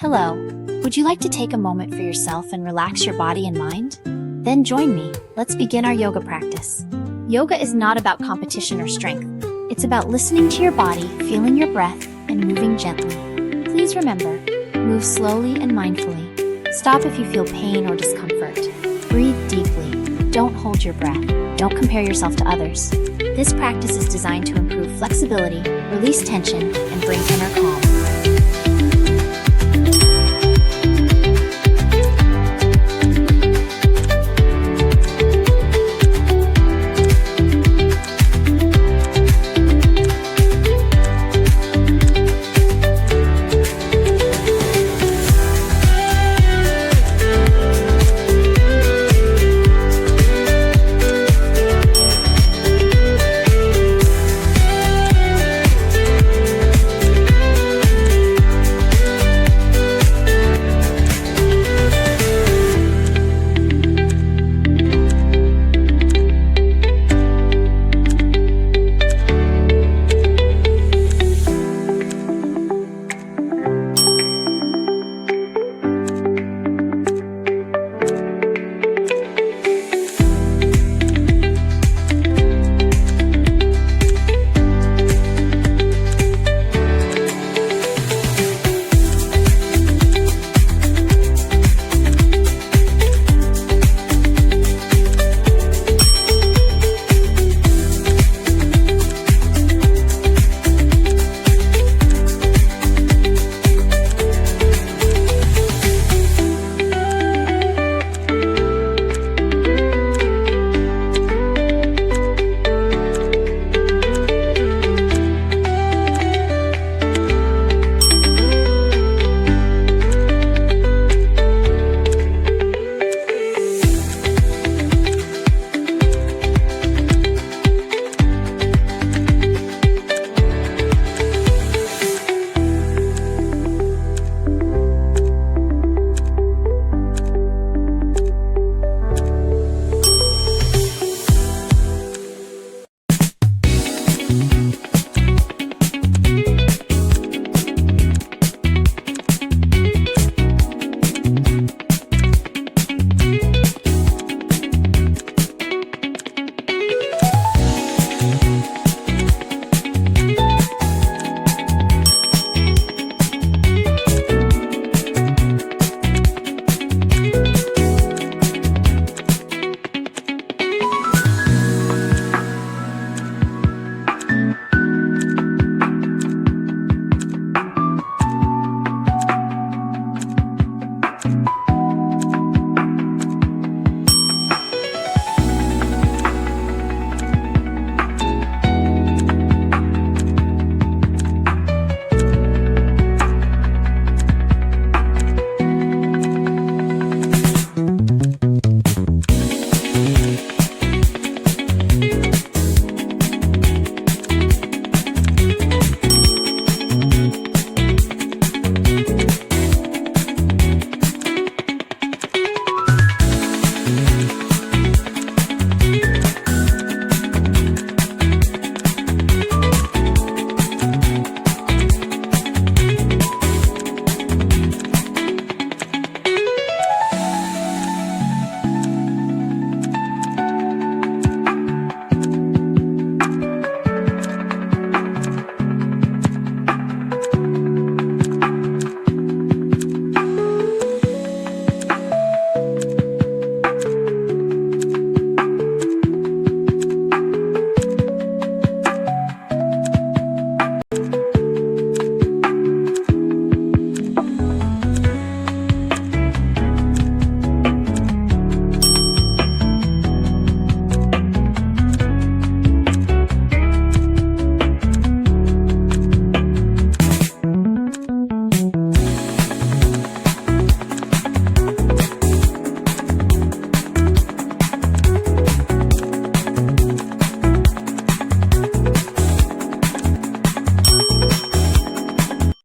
Hello. Would you like to take a moment for yourself and relax your body and mind? Then join me. Let's begin our yoga practice. Yoga is not about competition or strength. It's about listening to your body, feeling your breath, and moving gently. Please remember, move slowly and mindfully. Stop if you feel pain or discomfort. Breathe deeply. Don't hold your breath. Don't compare yourself to others. This practice is designed to improve flexibility, release tension, and bring inner calm.